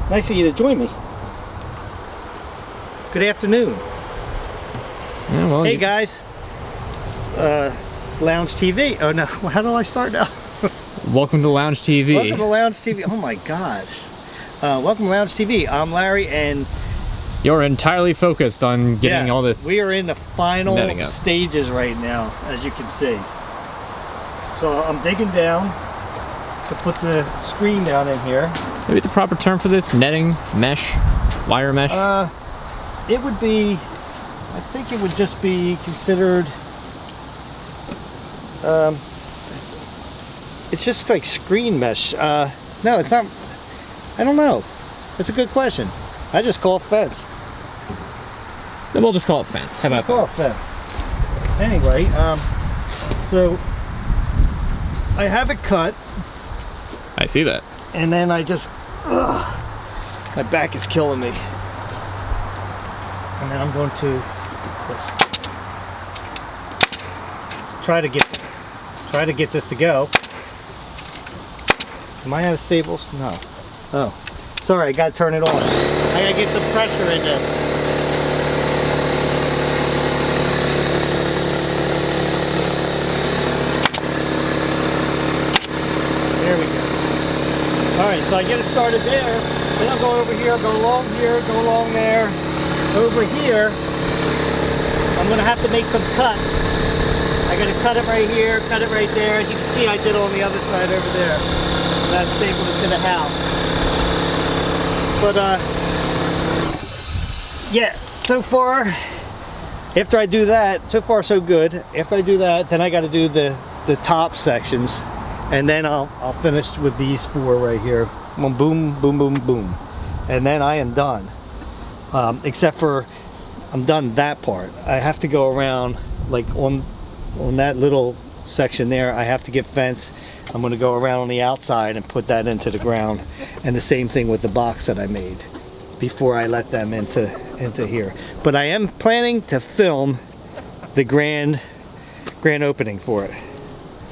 Nice of you to join me. Good afternoon. Yeah, well, hey guys, it's Lounge TV. Oh no, how do I start now? Welcome to Lounge TV. Welcome to Lounge TV. Oh my gosh. Welcome to Lounge TV. I'm Larry, and you're entirely focused on getting yes, all this. We are in the final stages right now, as you can see. So I'm digging down to put the screen down in here. Maybe the proper term for this? Netting, mesh, wire mesh? It would be, I think it would just be considered, it's just like screen mesh. No, it's not, I don't know. It's a good question. I just call it fence. Then we'll just call it fence. How about call it fence? Anyway, so I have it cut. I see that. And then I just, my back is killing me. And then I'm going to try to get this to go. Am I out of staples? No. Oh, sorry, I gotta turn it on. I gotta get some pressure in this. There we go. Alright, so I get it started there, then I'll go over here, go along here, go along there. Over here, I'm going to have to make some cuts. I got to cut it right here, cut it right there. As you can see, I did it on the other side over there. That's stapled it to the house. But, yeah, so far, after I do that, so far so good. After I do that, then I got to do the top sections. And then I'll finish with these four right here. Boom, boom, boom, boom, boom. And then I am done. Except for I'm done that part. I have to go around, like on that little section there, I have to get fence. I'm going to go around on the outside and put that into the ground. And the same thing with the box that I made before I let them into here. But I am planning to film the grand opening for it.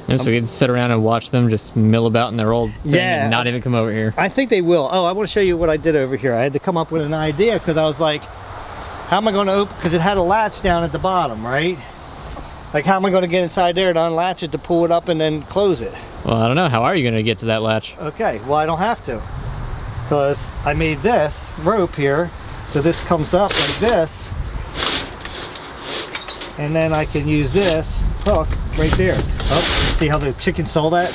So we can sit around and watch them just mill about in their old thing and not even come over here. I think they will. Oh, I want to show you what I did over here. I had to come up with an idea because I was like, how am I going to open, because it had a latch down at the bottom, right? Like, how am I going to get inside there to unlatch it to pull it up and then close it? Well, I don't know. How are you going to get to that latch? Okay, well, I don't have to, because I made this rope here, so this comes up like this, and then I can use this hook right there. Oh, see how the chicken saw that?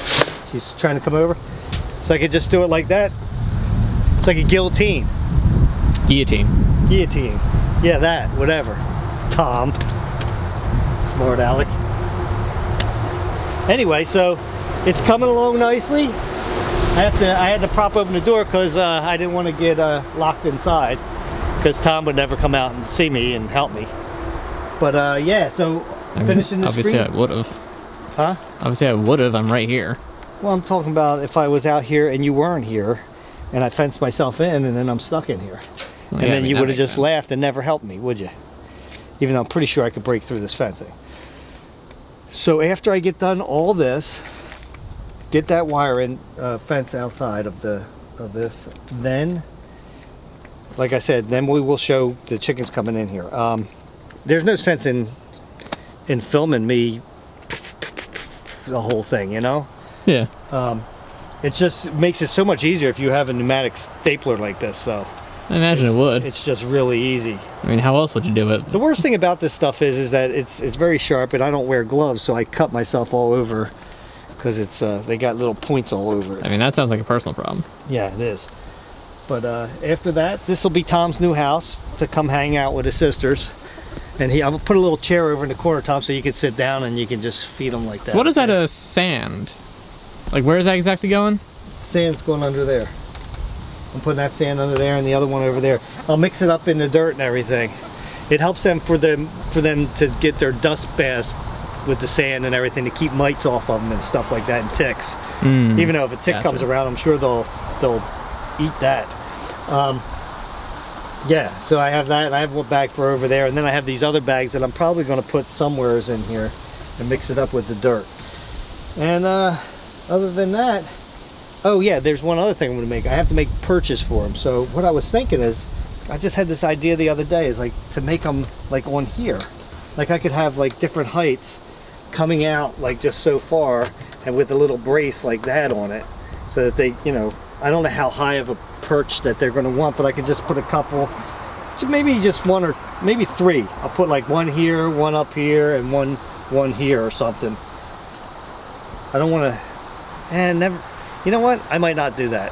She's trying to come over. So I could just do it like that. It's like a guillotine. Guillotine. Guillotine. Yeah, that, whatever. Tom. Smart Alec. Anyway, so it's coming along nicely. I had to prop open the door because I didn't want to get locked inside, because Tom would never come out and see me and help me. But yeah, so finishing the screen. Obviously I would have. Huh? Obviously I would have. I'm right here. Well, I'm talking about if I was out here and you weren't here, and I fenced myself in, and then I'm stuck in here. Well, and yeah, then you would have just laughed and never helped me, would you? Even though I'm pretty sure I could break through this fencing. So after I get done all this, get that wire in fence outside of this, then, like I said, then we will show the chickens coming in here. There's no sense in filming me the whole thing, you know? Yeah. It just makes it so much easier if you have a pneumatic stapler like this, though. I imagine it would. It's just really easy. I mean, how else would you do it? The worst thing about this stuff is that it's very sharp, and I don't wear gloves, so I cut myself all over because it's they got little points all over it. I mean, that sounds like a personal problem. Yeah, it is. But after that, this will be Tom's new house to come hang out with his sisters. And I'll put a little chair over in the corner, Tom, so you can sit down and you can just feed them like that. What is that, a sand? Like, where is that exactly going? Sand's going under there. I'm putting that sand under there and the other one over there. I'll mix it up in the dirt and everything. It helps them for them to get their dust baths with the sand and everything, to keep mites off of them and stuff like that, and ticks. Even though if a tick comes around, I'm sure they'll eat that. Yeah, so I have that, and I have one bag for over there, and then I have these other bags that I'm probably going to put somewheres in here and mix it up with the dirt. And other than that, Oh yeah, there's one other thing I'm gonna make. I have to make purchase for them. So what I was thinking is, I just had this idea the other day, is like to make them like on here. Like I could have like different heights coming out like just so far, and with a little brace like that on it, so that they, you know, I don't know how high of a perch that they're gonna want, but I could just put a couple, maybe just one or maybe three. I'll put like one here, one up here, and one here or something. I don't want to, and never, you know what? I might not do that.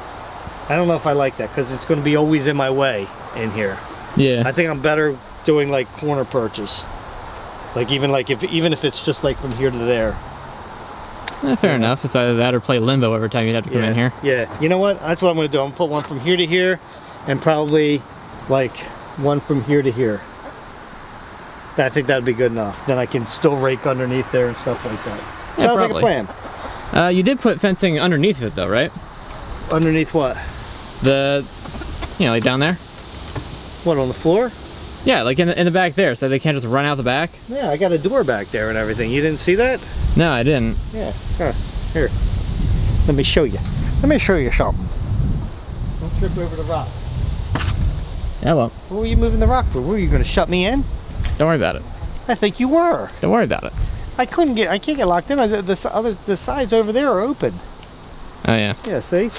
I don't know if I like that because it's going to be always in my way in here. Yeah. I think I'm better doing like corner perches. Like even if it's just like from here to there. Fair enough. It's either that or play limbo every time you'd have to come in here. Yeah. You know what? That's what I'm going to do. I'm going to put one from here to here, and probably like one from here to here. I think that'd be good enough. Then I can still rake underneath there and stuff like that. Yeah, sounds probably. like a plan. You did put fencing underneath it though, right? Underneath what? The, you know, like down there? What, on the floor? Yeah, like in the back there, so they can't just run out the back? Yeah, I got a door back there and everything. You didn't see that? No, I didn't. Yeah, here. Let me show you. Let me show you something. Don't trip over the rock. Yeah, well. What were you moving the rock for? Were you going to shut me in? Don't worry about it. I think you were. Don't worry about it. I can't get locked in. The sides over there are open. Oh yeah. Yeah, see?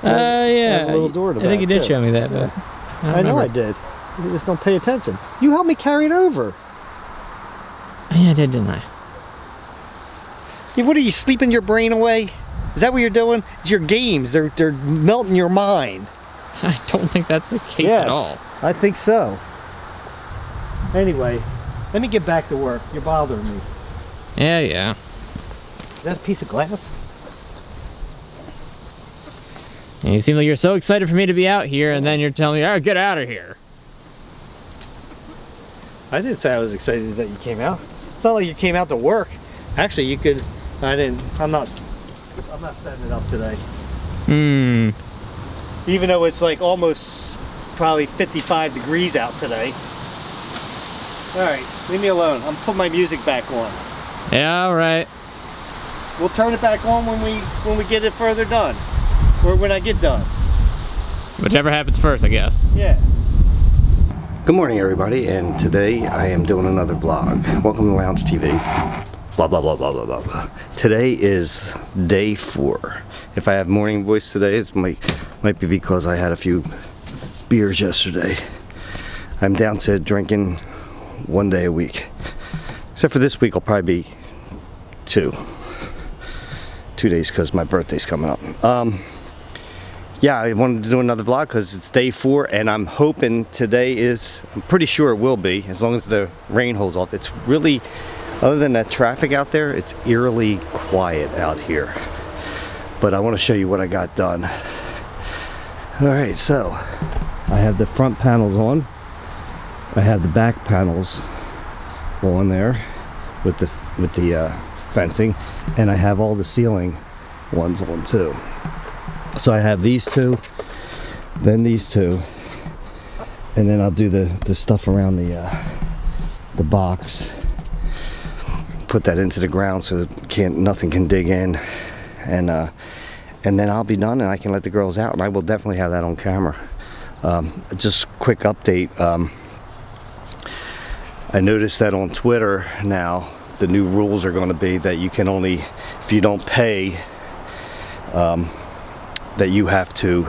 Yeah. a little door to I think you back, did too. show me that, but I know I did. You just don't pay attention. You helped me carry it over. Yeah, I did, didn't I? Yeah, what are you, sleeping your brain away? Is that what you're doing? It's your games. They're melting your mind. I don't think that's the case Yes, at all. I think so. Anyway, let me get back to work. You're bothering me. Yeah. Is that a piece of glass? And you seem like you're so excited for me to be out here, and then you're telling me, "Oh, get out of here." I didn't say I was excited that you came out. It's not like you came out to work. Actually, you could. I'm not setting it up today. Even though it's like almost probably 55 degrees out today. All right, leave me alone. I'm putting my music back on. Yeah, all right. We'll turn it back on when we get it further done, or when I get done. Whichever happens first, I guess. Yeah. Good morning, everybody, and today I am doing another vlog. Welcome to Lounge TV. Blah blah blah blah blah blah blah. Today is day 4. If I have morning voice today, it might be because I had a few beers yesterday. I'm down to drinking 1 day a week. Except for this week, I'll probably be 2 days because my birthday's coming up. Yeah, I wanted to do another vlog because it's day 4, and I'm hoping today is, I'm pretty sure it will be, as long as the rain holds off. It's really, other than that traffic out there, it's eerily quiet out here. But I want to show you what I got done. Alright, so I have the front panels on. I have the back panels on there with the fencing, and I have all the ceiling ones on too. So I have these 2, then these 2, and then I'll do the stuff around the box. Put that into the ground so that nothing can dig in, and then I'll be done, and I can let the girls out, and I will definitely have that on camera. Just quick update. I noticed that on Twitter now the new rules are going to be that you can only, if you don't pay, that you have to,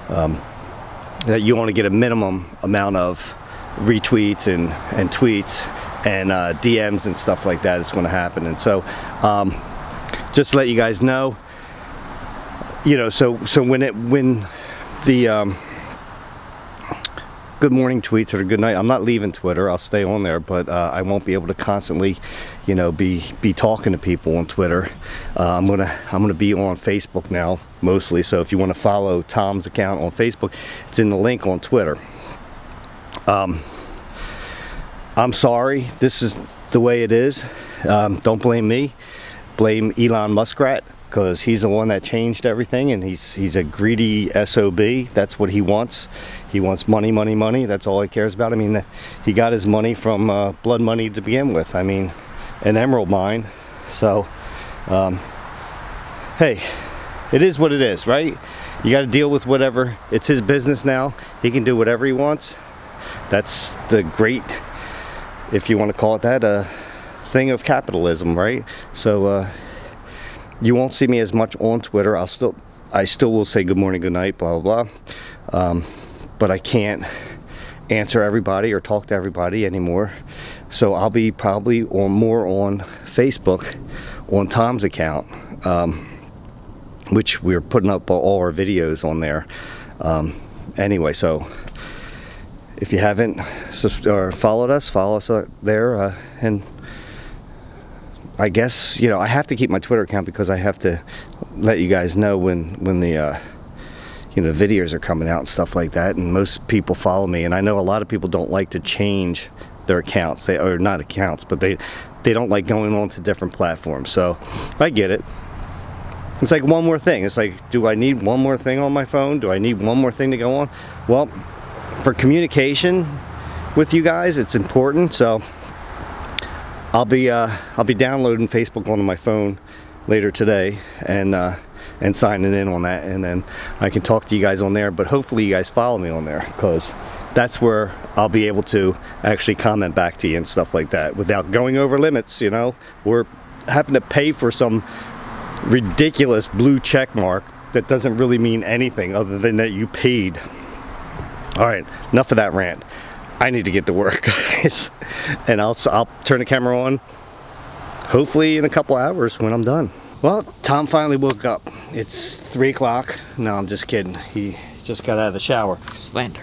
that you only get a minimum amount of retweets and tweets and DMs and stuff like that. It's going to happen. And so just to let you guys know, you know, so when the good morning tweets or good night, I'm not leaving Twitter, I'll stay on there, but I won't be able to constantly, you know, be talking to people on Twitter. I'm gonna be on Facebook now mostly, so if you want to follow Tom's account on Facebook, it's in the link on Twitter. I'm sorry, this is the way it is. Don't blame me, blame Elon Muskrat, because he's the one that changed everything, and he's a greedy SOB. That's what he wants. He wants money, money, money. That's all he cares about. I mean, he got his money from blood money to begin with. I mean, an emerald mine. So hey, it is what it is, right? You got to deal with whatever. It's his business now. He can do whatever he wants. That's the great, if you want to call it that, thing of capitalism, right? So you won't see me as much on Twitter. I still will say good morning, good night, blah blah blah. But I can't answer everybody or talk to everybody anymore. So I'll be probably more on Facebook on Tom's account, which we're putting up all our videos on there. Anyway, so if you haven't or followed us, follow us there. And I guess, you know, I have to keep my Twitter account because I have to let you guys know when the you know, videos are coming out and stuff like that. And most people follow me, and I know a lot of people don't like to change their accounts. Or not accounts, but they don't like going on to different platforms. So I get it. It's like one more thing. It's like, do I need one more thing on my phone? Do I need one more thing to go on? Well, for communication with you guys, it's important. So I'll be downloading Facebook onto my phone later today and signing in on that, and then I can talk to you guys on there. But hopefully you guys follow me on there, because that's where I'll be able to actually comment back to you and stuff like that without going over limits, you know, or having to pay for some ridiculous blue check mark that doesn't really mean anything other than that you paid. All right, enough of that rant. I need to get to work, guys, and I'll turn the camera on hopefully in a couple hours when I'm done. Well, Tom finally woke up. It's 3 o'clock. No, I'm just kidding. He just got out of the shower. Slander.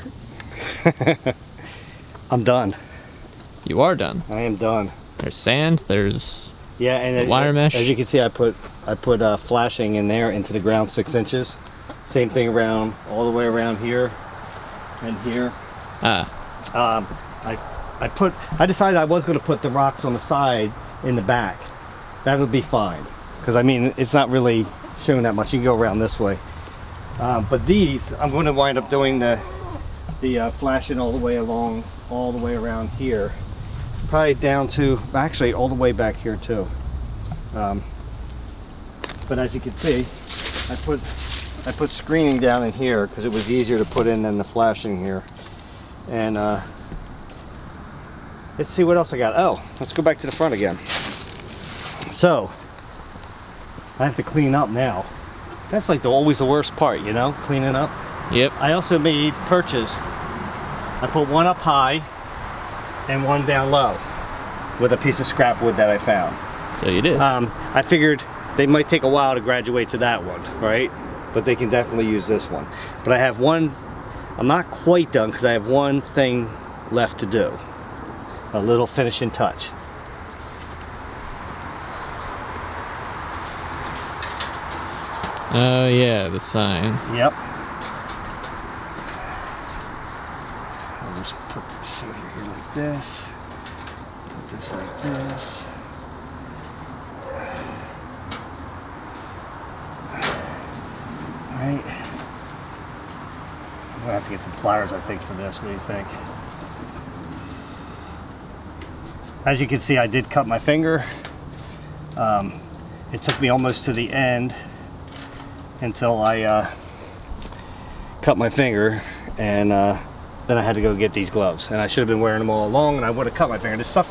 I'm done. You are done. I am done. There's sand. There's and wire mesh. As you can see, I put flashing in there into the ground 6 inches. Same thing around all the way around here and here. I decided I was going to put the rocks on the side in the back. That would be fine, because I mean, it's not really showing that much. You can go around this way. But these, I'm going to wind up doing the flashing all the way along, all the way around here, probably down to actually all the way back here too. But as you can see, I put screening down in here because it was easier to put in than the flashing here. And let's see what else I got. Oh, let's go back to the front again. So I have to clean up now. That's like always the worst part, you know, cleaning up. Yep. I also made perches. I put one up high and one down low with a piece of scrap wood that I found. So you did. I figured they might take a while to graduate to that one, right? But they can definitely use this one. But I have one, I'm not quite done because I have one thing left to do. A little finishing touch. Oh yeah, the sign. Yep. I'll just put this over here like this. Put this like this. Alright. I'm gonna have to get some pliers, I think, for this. What do you think? As you can see, I did cut my finger. It took me almost to the end until I cut my finger, and then I had to go get these gloves, and I should have been wearing them all along, and I would have cut my finger. This stuff,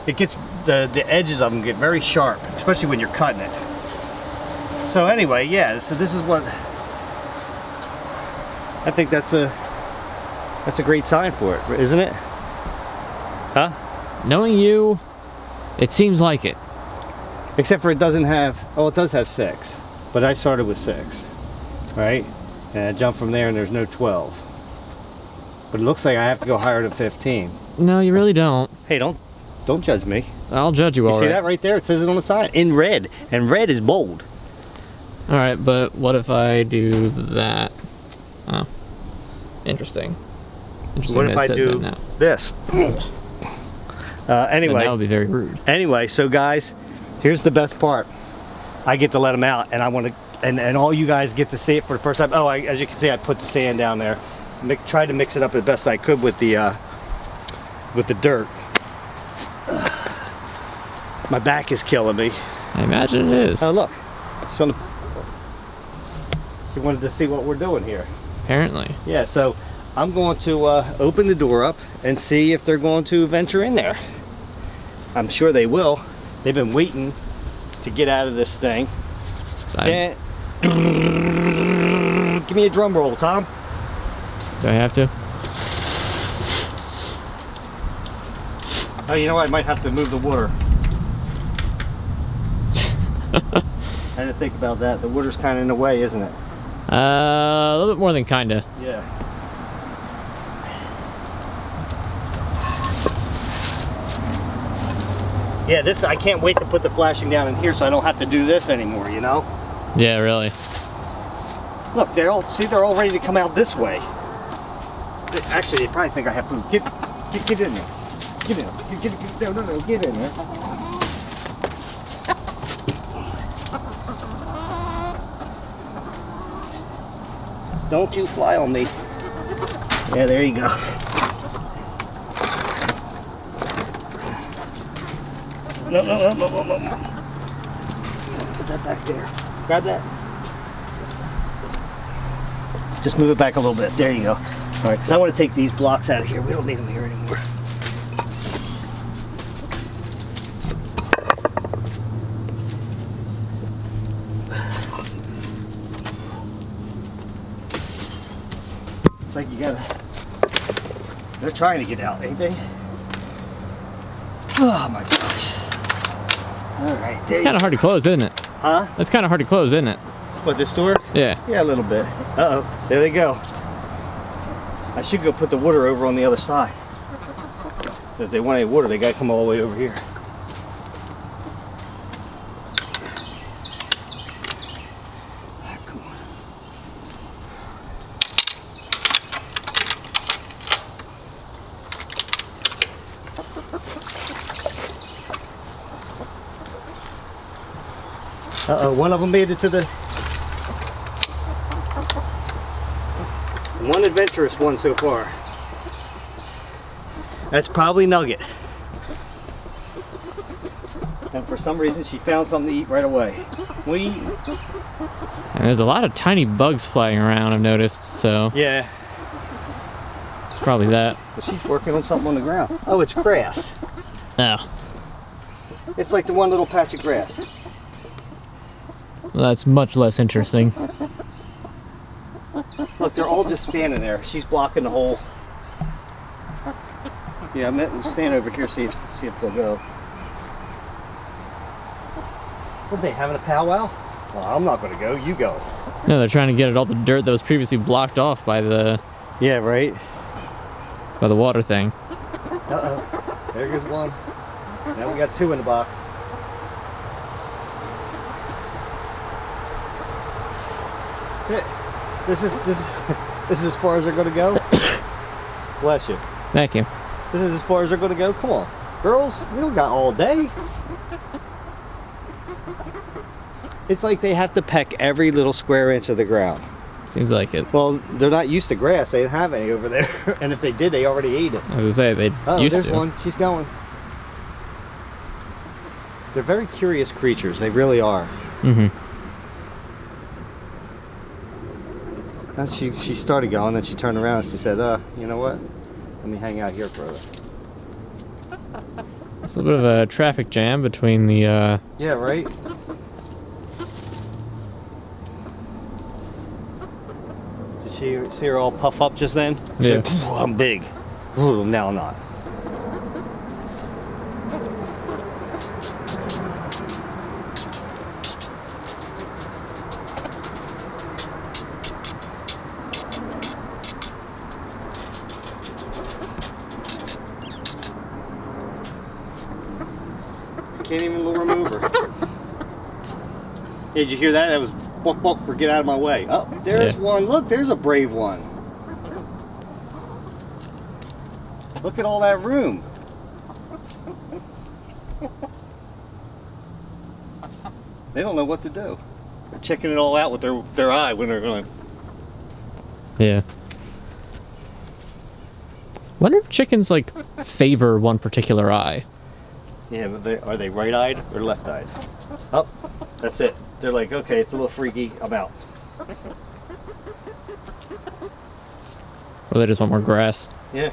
it gets the edges of them get very sharp, especially when you're cutting it. So anyway, yeah, so this is what I think that's a great sign for it, isn't it? Huh? Knowing you, it seems like it. Except for it doesn't have, oh, it does have 6, but I started with 6, right? And I jumped from there and there's no 12. But it looks like I have to go higher than 15. No, you really don't. Hey, don't judge me. I'll judge you all right. You see that right there? It says it on the side in red, and red is bold. All right, but what if I do that? Oh, interesting. What if I do this? Anyway, that would be very rude. Anyway, so guys, here's the best part. I get to let them out, and I want to, and all you guys get to see it for the first time. Oh, as you can see, I put the sand down there. Tried to mix it up as best I could with the dirt. My back is killing me. I imagine it is. Oh, look. It's on the, She wanted to see what we're doing here. Apparently. Yeah, so I'm going to open the door up and see if they're going to venture in there. I'm sure they will. They've been waiting to get out of this thing. And... Give me a drum roll, Tom. Do I have to? Oh, you know what? I might have to move the water. I didn't think about that. The water's kind of in the way, isn't it? A little bit more than kinda. Yeah. Yeah, this, I can't wait to put the flashing down in here so I don't have to do this anymore, you know? Yeah, really. Look, they're all ready to come out this way. Actually, they probably think I have food. Get in there. Get in there. No, get in there. Don't you fly on me. Yeah, there you go. No. Put that back there. Grab that. Just move it back a little bit. There you go. All right, because I want to take these blocks out of here. We don't need them here anymore. It's like you gotta... They're trying to get out, ain't they? Oh my gosh. All right, there It's kind of hard to close, isn't it? Huh? It's kind of hard to close, isn't it? What, this door? Yeah. Yeah, a little bit. Uh-oh, there they go. I should go put the water over on the other side. If they want any water, they gotta come all the way over here. Ah, come on. Uh-oh, one of them made it to the... One adventurous one so far. That's probably Nugget. And for some reason she found something to eat right away. And there's a lot of tiny bugs flying around, I've noticed, so Yeah. it's probably that. But she's working on something on the ground. Oh, it's grass. Oh. It's like the one little patch of grass. Well, that's much less interesting. Look, they're all just standing there. She's blocking the hole. Yeah, I meant to stand over here, see if they'll go. What are they, having a powwow? Well, I'm not going to go. You go. No, they're trying to get at all the dirt that was previously blocked off by the Yeah, right? water thing. Uh-oh. There goes one. Now we got two in the box. This is as far as they're going to go. Bless you. Thank you. This is as far as they're going to go. Come on, girls. We don't got all day. It's like they have to peck every little square inch of the ground. Seems like it. Well, they're not used to grass. They didn't have any over there, and if they did, they already ate it. I was gonna say they used there's to. one. She's going. They're very curious creatures. They really are. Mm-hmm. And she started going, then she turned around and she said, you know what? Let me hang out here for a bit. It's a little bit of a traffic jam between the Yeah, right? Did she see her all puff up just then? She Yeah. said, I'm big. Ooh, now I'm not. Can't even lure him over. Hey, did you hear that? That was buck buck for get out of my way. Oh, there's one. Look, there's a brave one. Look at all that room. They don't know what to do. They're checking it all out with their eye when they're going. Yeah. Wonder if chickens like favor one particular eye. Yeah, but are they right-eyed or left-eyed? Oh, that's it. They're like, okay, it's a little freaky. I'm out. Or they just want more grass. Yeah.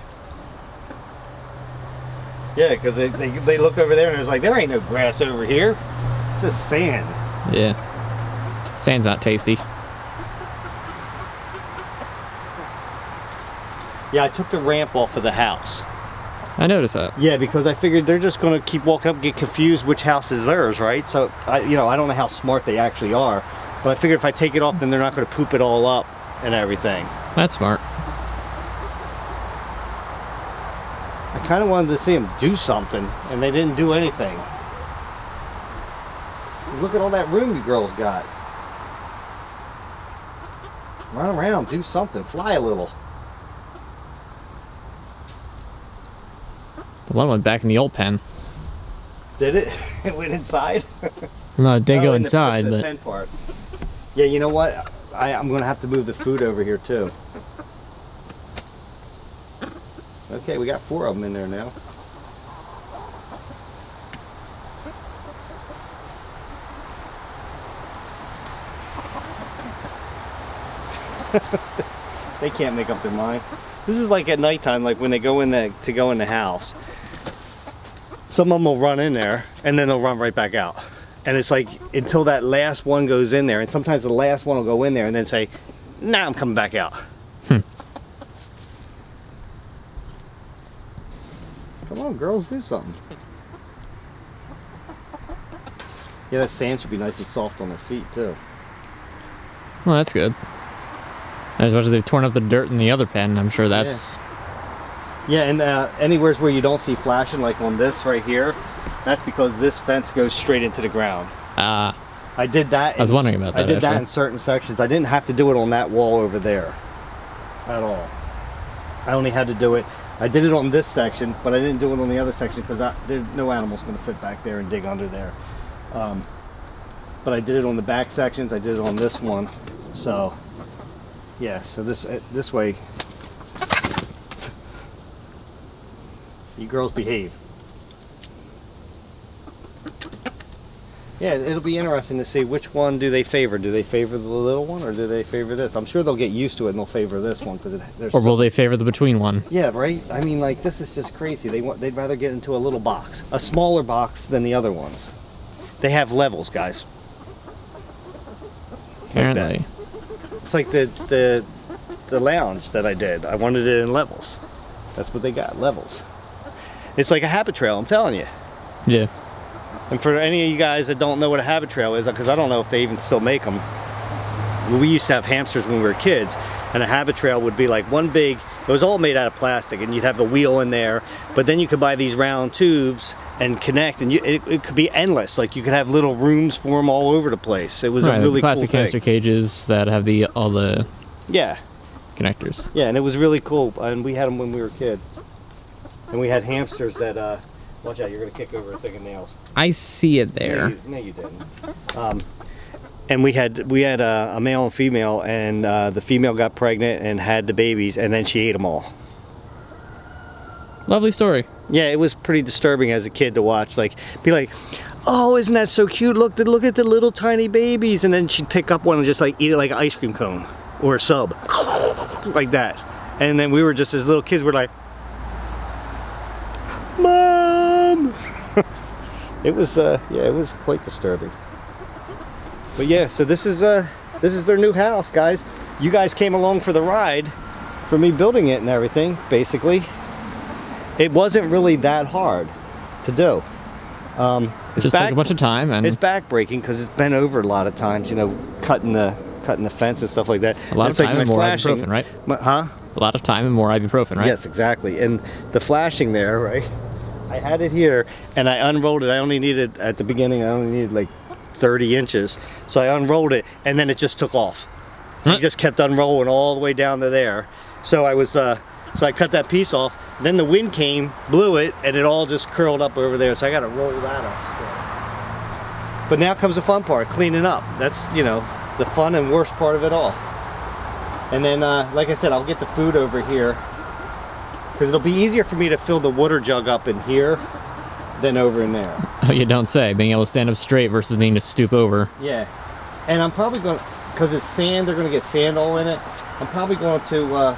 Yeah, because they look over there and it's like, there ain't no grass over here. Just sand. Yeah. Sand's not tasty. Yeah, I took the ramp off of the house. I noticed that. Yeah, because I figured they're just going to keep walking up and get confused which house is theirs, right? So, I don't know how smart they actually are. But I figured if I take it off, then they're not going to poop it all up and everything. That's smart. I kind of wanted to see them do something, and they didn't do anything. Look at all that room you girls got. Run around, do something, fly a little. The one went back in the old pen. Did it? It went inside? No, it did go in inside, just the but... pen part. Yeah, you know what? I'm going to have to move the food over here, too. Okay, we got 4 of them in there now. They can't make up their mind. This is like at nighttime, like when they go in the house. Some of them will run in there and then they'll run right back out. And it's like until that last one goes in there, and sometimes the last one will go in there and then say, "Nah, I'm coming back out." Come on, girls, do something. Yeah, that sand should be nice and soft on their feet too. Well, that's good. As much as they've torn up the dirt in the other pen, I'm sure that's... Yeah, and anywheres where you don't see flashing, like on this right here, that's because this fence goes straight into the ground. Ah. I did that. I was wondering about that, I did that actually. in certain sections. I didn't have to do it on that wall over there at all. I only had to do it. I did it on this section, but I didn't do it on the other section because there's no animal's going to fit back there and dig under there. But I did it on the back sections. I did it on this one. So, yeah. So this way, you girls behave. Yeah, it'll be interesting to see which one do they favor. Do they favor the little one or do they favor this? I'm sure they'll get used to it and they'll favor this one because there's. Or will they favor the between one? Yeah, right. I mean, like, this is just crazy. They'd rather get into a little box, a smaller box than the other ones. They have levels, guys. Apparently. It's like the lounge that I did. I wanted it in levels. That's what they got, levels. It's like a habit trail, I'm telling you. Yeah. And for any of you guys that don't know what a habit trail is, because I don't know if they even still make them. We used to have hamsters when we were kids, and a habit trail would be like one big, it was all made out of plastic, and you'd have the wheel in there, but then you could buy these round tubes and connect, and it could be endless. Like you could have little rooms for them all over the place. It was a really cool thing. Plastic hamster cages that have all the connectors. Yeah, and it was really cool, and we had them when we were kids. And we had hamsters that, watch out, you're going to kick over a thing of nails. I see it there. No, you didn't. And we had a male and female, and the female got pregnant and had the babies, and then she ate them all. Lovely story. Yeah, it was pretty disturbing as a kid to watch. Like, be like, "Oh, isn't that so cute? Look at the little tiny babies." And then she'd pick up one and just like eat it like an ice cream cone or a sub, like that. And then we were just as little kids, we're like, "Mom!" It was yeah, it was quite disturbing. But yeah, so this is their new house, guys. You guys came along for the ride, for me building it and everything. Basically, it wasn't really that hard to do. It's just took a bunch of time, and it's back-breaking because it's been over a lot of times. You know, cutting the fence and stuff like that. A lot of time and more ibuprofen, right? Huh? A lot of time and more ibuprofen, right? Yes, exactly. And the flashing there, right? I had it here, and I unrolled it. I only needed, at the beginning, I only needed like 30 inches. So I unrolled it, and then it just took off. It just kept unrolling all the way down to there. So I was, so I cut that piece off. Then the wind came, blew it, and it all just curled up over there. So I got to roll that up still. But now comes the fun part, cleaning up. That's, you know, the fun and worst part of it all. And then, like I said, I'll get the food over here, because it'll be easier for me to fill the water jug up in here than over in there. Oh, you don't say. Being able to stand up straight versus needing to stoop over. Yeah. And I'm probably going to, because it's sand, they're going to get sand all in it. I'm probably going to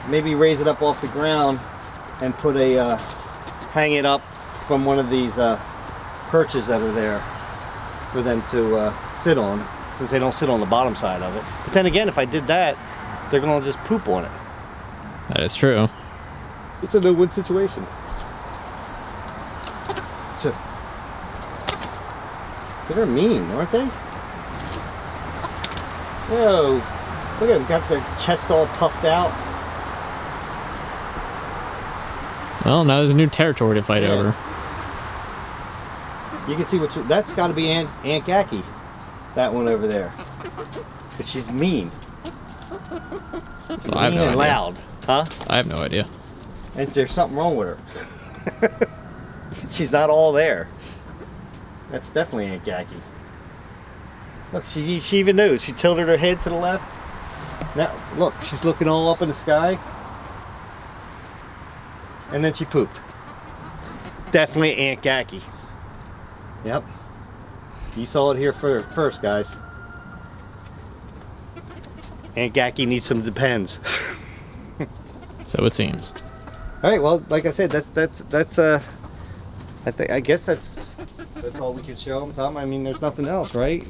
maybe raise it up off the ground and put a hang it up from one of these perches that are there for them to sit on, since they don't sit on the bottom side of it. But then again, if I did that, they're gonna just poop on it. That is true. It's a no-win situation. They're mean, aren't they? Whoa, look at them, got their chest all puffed out. Well, now there's a new territory to fight Yeah. over. You can see that's got to be Aunt Gacky, that one over there. 'Cause she's mean. Well, I have Mean no and idea. loud, huh? I have no idea. And there's something wrong with her. She's not all there. That's definitely Aunt Gacky. Look, she even knows. She tilted her head to the left. Now, look, she's looking all up in the sky. And then she pooped. Definitely Aunt Gacky. Yep. You saw it here first, guys. Aunt Gacky needs some Depends. So it seems. All right. Well, like I said, that's I guess that's all we can show them, Tom. I mean, there's nothing else, right?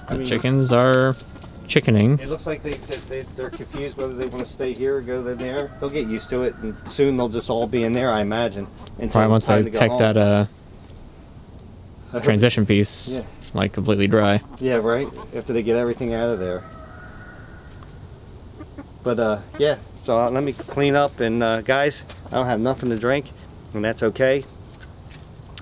I The mean, chickens are chickening. it looks like they're confused whether they want to stay here or go there. They'll get used to it, and soon they'll just all be in there, I imagine. Until Probably once time they to go peck home. that I hope- transition piece Yeah. like completely dry. Yeah, right. After they get everything out of there. But yeah. So let me clean up, and guys, I don't have nothing to drink, and that's okay.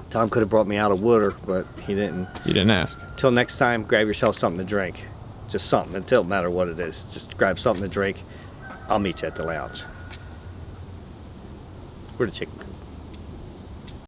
Tom could have brought me out a water, but he didn't. You didn't ask. Till next time, grab yourself something to drink. Just something. It don't matter what it is. Just grab something to drink. I'll meet you at the lounge. Where'd the chicken go?